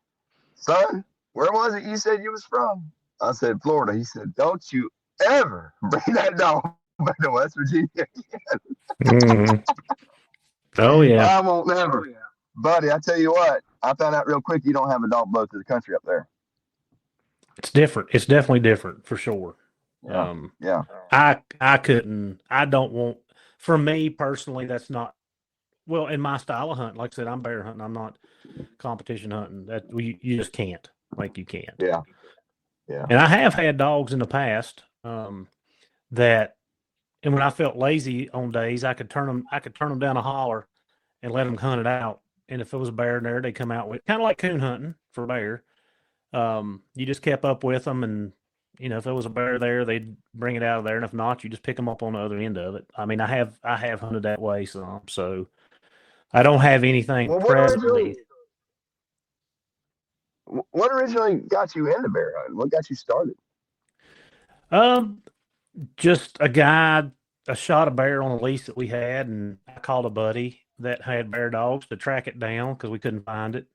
"Son, where was it you said you was from?" I said, "Florida." He said, "Don't you ever bring that dog back to West Virginia again." Oh, yeah. I won't never. Buddy, I tell you what, I found out real quick you don't have a dog blow through the country up there. It's different. It's definitely different for sure. Yeah. I couldn't, I don't want, for me personally, that's not, well, in my style of hunt, like I said, I'm bear hunting. I'm not competition hunting. That you just can't. Like, you can't. Yeah. And I have had dogs in the past that, and when I felt lazy on days, I could turn them down a holler and let them hunt it out. And if it was a bear in there, they come out with, kind of like coon hunting for bear. You just kept up with them, and if there was a bear there, they'd bring it out of there, and if not, you just pick them up on the other end of it. I mean, I have hunted that way some, so I don't have anything presently. What originally got you into bear hunting? What got you started? Just a guy, shot a bear on a lease that we had, and I called a buddy that had bear dogs to track it down because we couldn't find it.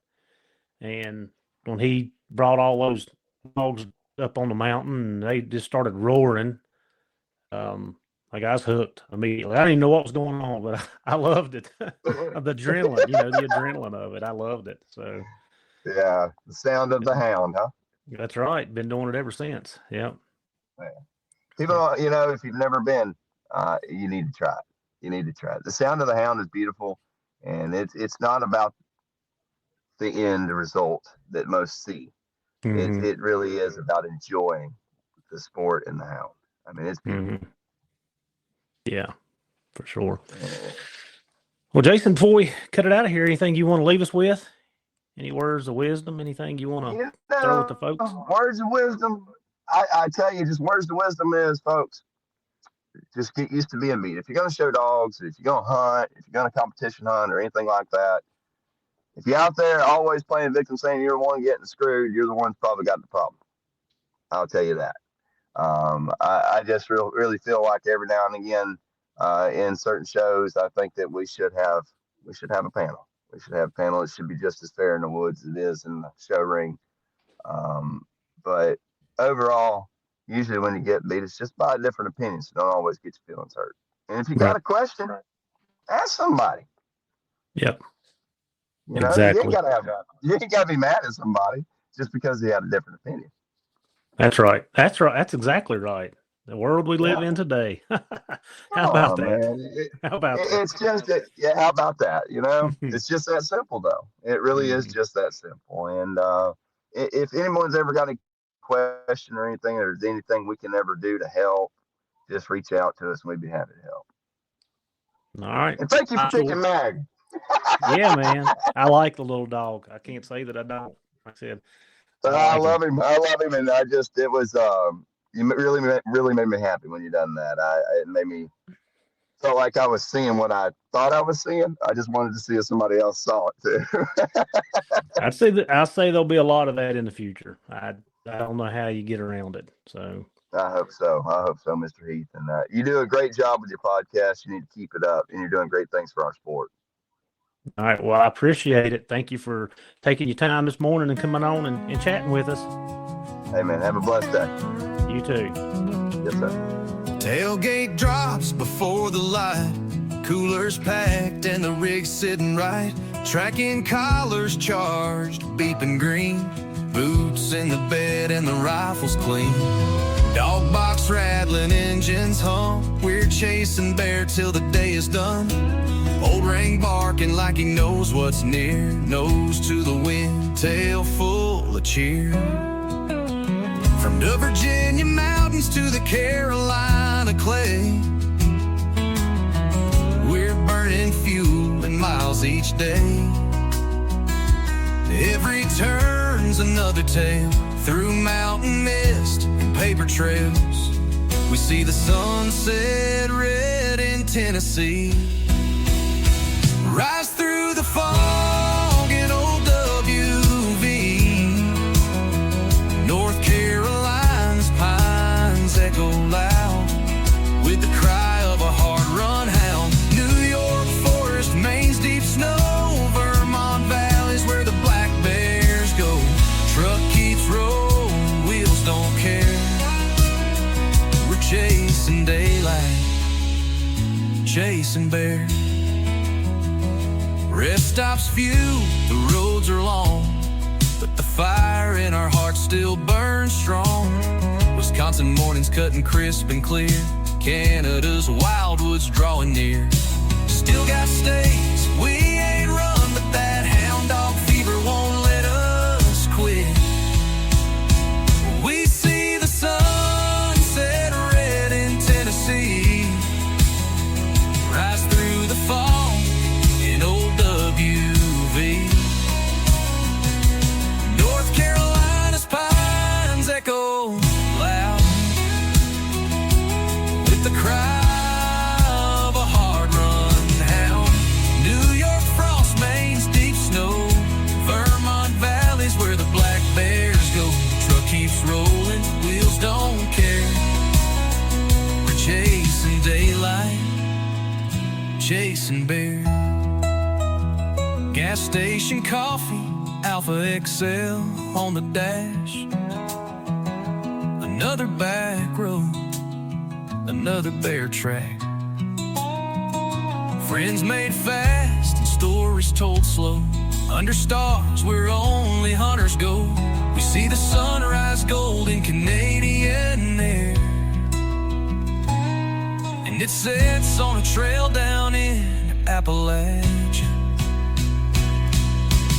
And when he brought all those dogs up on the mountain, and they just started roaring, like, I was hooked immediately. I didn't even know what was going on, but I loved it. The adrenaline, the adrenaline of it. I loved it. So, yeah, the sound of the hound, huh? That's right. Been doing it ever since. Yeah. People, if you've never been, you need to try it. You need to try it. The sound of the hound is beautiful, and it's not about the end result that most see. Mm-hmm. It really is about enjoying the sport and the hound. I mean, it's beautiful. Mm-hmm. Yeah, for sure. Well, Jason, before we cut it out of here, anything you want to leave us with? Any words of wisdom? Anything you want to throw with the folks? Words of wisdom. I tell you, just words of wisdom is, folks, just get used to being beat. If you're going to show dogs, if you're going to hunt, if you're going to competition hunt or anything like that, if you're out there always playing victim saying you're the one getting screwed, you're the one that's probably got the problem. I'll tell you that. I just really feel like every now and again in certain shows, I think that we should have a panel. We should have a panel. It should be just as fair in the woods as it is in the show ring. But overall, usually when you get beat, it's just by different opinions. So don't always get your feelings hurt. And if you got a question, ask somebody. Yep. Exactly. You ain't gotta be mad at somebody just because they have a different opinion. That's right. That's right. That's exactly right. The world we live in today. How about that? Man. How about that? It's just that. Yeah. How about that? It's just that simple, though. It really is just that simple. And if anyone's ever got a question or anything, or there's anything we can ever do to help, just reach out to us and we'd be happy to help. All right. And thank you for taking Mag. Yeah, man. I like the little dog. I can't say that I don't. Like I said, I love him. I love him, and it was you really made me happy when you done that. It made me felt like I was seeing what I thought I was seeing. I just wanted to see if somebody else saw it too. I'll say there'll be a lot of that in the future. I don't know how you get around it. So I hope so. Mr. Heath. And you do a great job with your podcast. You need to keep it up, and you're doing great things for our sport. All right. Well, I appreciate it. Thank you for taking your time this morning and coming on and chatting with us. Hey, man. Have a blessed day. You too. Yes, sir. Tailgate drops before the light. Coolers packed and the rig sitting right. Tracking collars charged, beeping green. Boots in the bed and the rifle's clean. Dog box rattling, engines hum. We're chasing bear till the day is done. Old ring barking like he knows what's near. Nose to the wind, tail full of cheer. From the Virginia mountains to the Carolina clay, we're burning fuel in miles each day. Every turn's another tale. Through mountain mist and paper trails, we see the sunset red in Tennessee. Rise through the fog in old WV. North Carolina's pines echo loud with the cry of a hard-run hound. New York forest, Maine's deep snow, Vermont valleys where the black bears go. Truck keeps rolling, wheels don't care. We're chasing daylight, chasing bear. Rest stops few, the roads are long, but the fire in our hearts still burns strong. Wisconsin mornings cutting crisp and clear, Canada's wildwoods drawing near. Still got states we ain't run, but that hound dog fever won't let us quit. We see the sunset red in Tennessee. Rise through the fog in old WV. North Carolina's pines echo loud with the cry of a hard-run hound. New York frost, Maine's deep snow, Vermont valleys where the black bears go. Truck keeps rolling, wheels don't care. We're chasing daylight, chasing bear. Gas station coffee, Alpha XL on the dash. Another back road, another bear track. Friends made fast and stories told slow. Under stars where only hunters go, we see the sunrise gold in Canadian air. And it sets on a trail down in Appalachia.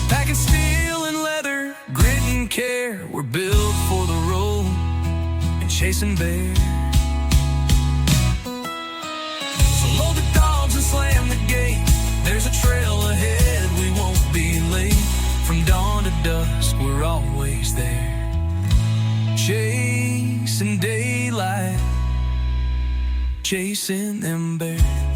Packing steel and leather, grit and care. We're built for the road and chasing bear. So load the dogs and slam the gate. There's a trail ahead, we won't be late. From dawn to dusk, we're always there. Chasing daylight, chasing them bears.